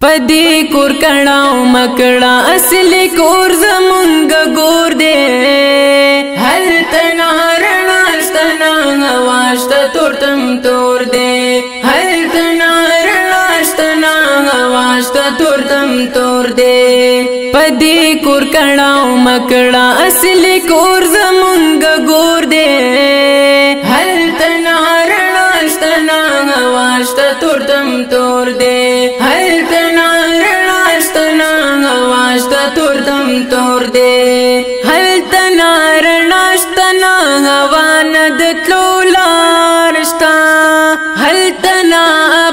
پدی کور کڑاو مکڑا اصلی کور زمونگ گور دے ہلتنا رناشتنا غواشتا تورتم تور دے ہلتنا رناشتنا غواشتا تورتم تور دے پدی کور کڑاو مکڑا اصلی کور زمونگ گور دے ہلتنا رناشتنا غواشتا تورتم تور دے ہلتنا رناشتنا غواشتا تورتم تور دے ہلتنا رناشتنا غواند تلولارشتا ہلتنا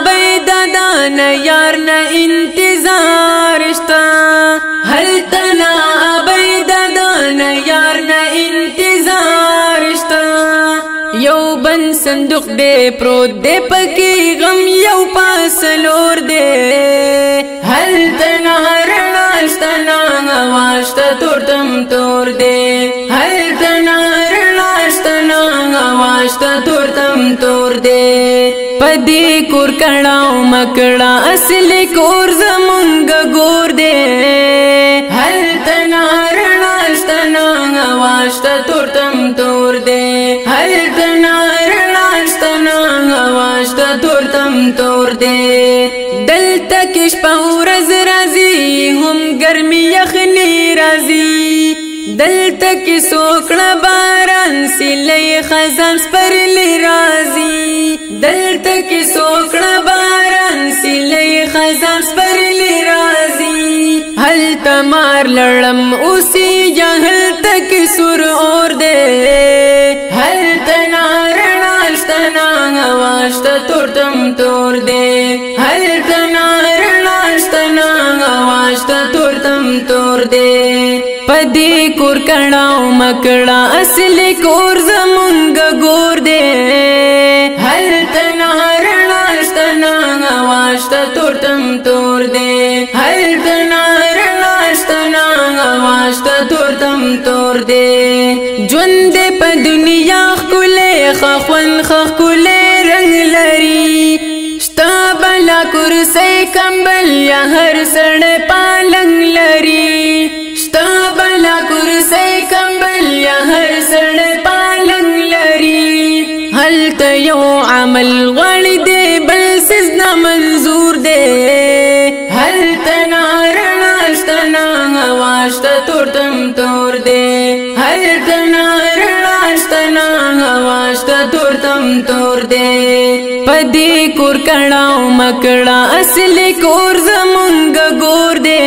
بیددان یارن انتظارشتا ہلتنا بیددان یارن انتظارشتا یو بن صندوق دے پروت دے پکی غم یو پاسلور دے ہلتنا رناشتنا غواشتا تورتم تور دے ہلتنا رناشتنا غواشتا تورتم تور دے پدی کور کڑاو مکڑا اصلی کور زمونگ گور دے ہلتنا رناشتنا غواشتا تورتم تور دے ہلتنا رناشتنا غواشتا تورتم تور دے دلتا کش پاورز رازی ہم گرمی یخنی رازی دلتا کی سوکڑا باران سلی خزان سپرلی رازی دلتا کی سوکڑا باران سلی خزان سپرلی رازی ہلتا مار لڑم اسی یا ہلتا کی سر اور دے ہلتنا رناشتنا غواشتا تورتم تور دے ہلتنا رناشتنا غواشتا تورتم تور دے پدی کور کڑاو مکڑا اصلی کور زمونگ گور دے ہلتنا رناشتنا غواشتا تورتم تور دے ہلتنا رناشتنا غواشتا تورتم تور دے جوند پا دنیا خکولے خخون خکولے رنگ لری شتا بلا کرسی کمبل یا ہر سڑ پالنگ لری شتا بلا کرسی کمبل یا ہر سڑ پالنگ لری ہلتا یو عمل غړی دے بل سزنا منظور دے ہلتنا رناشتنا غواشتا تورتم تور دے ہلتنا رناشتنا غواشتا تورتم تور دے پدی کور کڑاو مکڑا اصلی کور زمونگ گور دے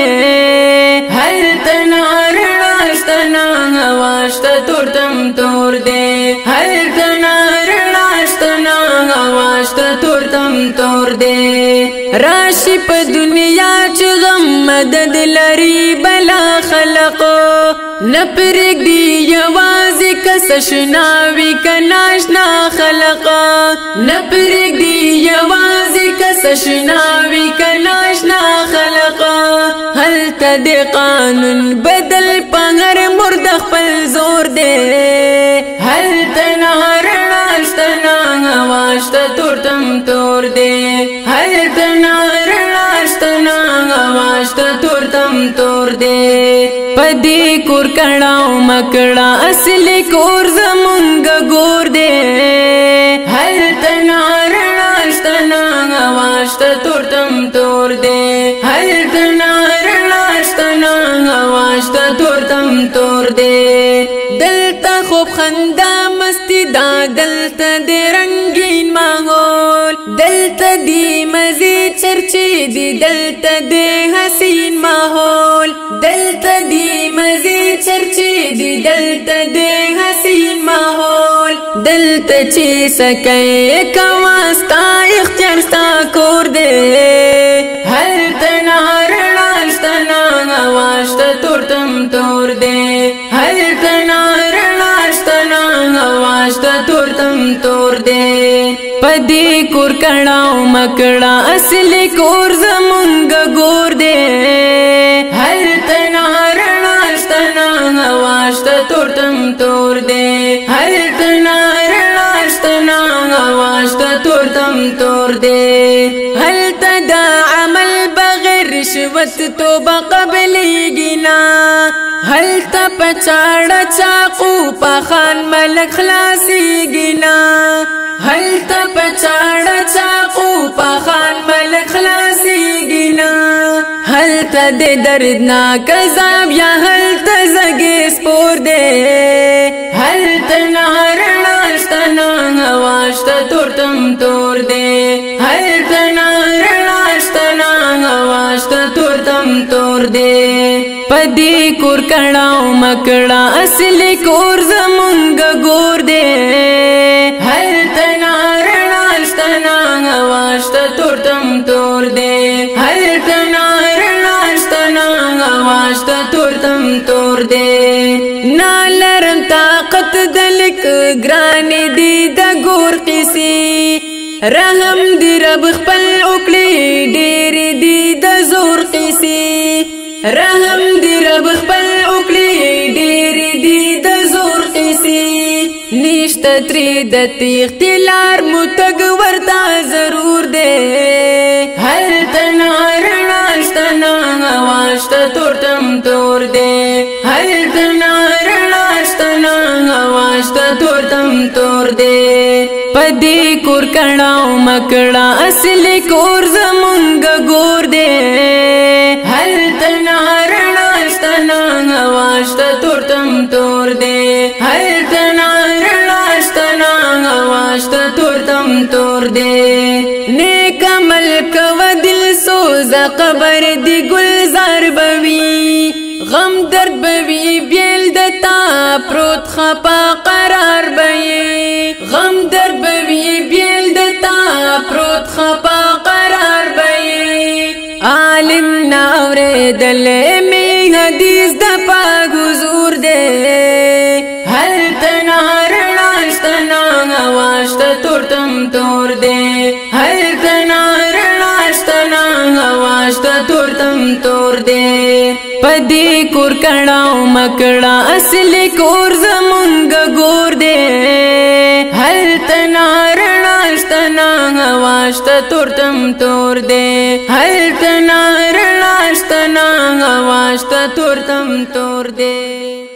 ہلتنا رناشتنا غواشتا تورتم تور دے ہلتنا رناشتنا غواشتا تورتم تور دے راشی پا دنیا چغم مدد لری بلا خلقو نپرگ دی یوازی کسشناوی کناشنا خلقا نپرگ دی یوازی کسشناوی کناشنا خلقا ہلتا دے قانون بدل پانگر مردخ پل زور دے ہلتنا رناشتنا غواشتا تورتم تور دے ہلتنا رناشتنا غواشتا تورتم تور دے پدی کور کڑاو مکڑا اصلی کور زمونگ گور دے ہلتنا رناشتنا غواشتا تورتم تور دے ہلتنا رناشتنا غواشتا تورتم تور دے دلتا خوب خندا مستی دا دلتا دے رنگین ماحول دلتا دی مزید چرچی دی دلتا دے حسین ماحول دلتا دی مزید چرچی دی دلتا دے حسین ماحول دلتا چی سکے کواستا اختیار ستا کور دے ہلتنا رناشتنا غواشتا تورتم تور دے ہلتنا رناشتنا غواشتا تورتم تور دے پدی کور کڑاو مکڑا اصلی کور زمونگ گور دے ہلتنا رناشتنا غواشتا تورتم تور دے ہلتنا رناشتنا غواشتا تورتم تور دے ہلتا دا عمل بغیر رشوت توبه قبلېږي نه هلته په چاړه چاقو پخان ملک خلاصېږي نه هلته په چاړه چاقو پخان ملک خلاصېږي نه هلته د دردناک عذاب یا هلته زږې سپور دی هلته نه رڼا شته نه هوا شته تورتم تور دی هلته نه رڼا شته نه هوا شته تورتم تور دی پدې کور کړهو مکړه اصلي کور زمونږ ګور دی هلته نه رڼا شته نه هوا شته تورتم تور دی هلته نه رڼا شته نه هوا شته تورتم تور دی نالرم طاقت دلک ګرانې دي د ګور قیسې رحم دی رب خپل وکړي ډېرې دي د زور قیسې رحم دی رب خپل وکړي ډېرې دي د زور قیسې نشته ترې د تېښتې لار مو تګ ورته ضرور دی هلته نه رڼا شته نه هوا شته تورتم تور دی هلته نه رڼا شته نه هوا شته تورتم تور دی پدې کور کړهو مکړه اصلي کور زمونږ ګور دی هلته نه رڼا شته نه هوا شته تورتم تور دی هلته نه رڼا شته نه هوا شته تورتم تور دی نیک عمل کوه دل سوزه قبر دی ګلزار بوي غم درد بوي بیل دتا پروت خپا قرار بوي غم درد بوي بیل دتا پروت خپا قرار بوي عالم ناوریدل می حدیث د پاک حضور دی هلته نه رڼا شته نه هوا شته تورتم تور دی هلته نه رڼا شته نه هوا شته تورتم تور دی پدې کور کړهو مکړه اصلي کور زمونږ ګور دی هلته نه رڼا شته نه هوا شته تورتم تور دی هلته نه رڼا شته نه هوا شته تورتم تور دی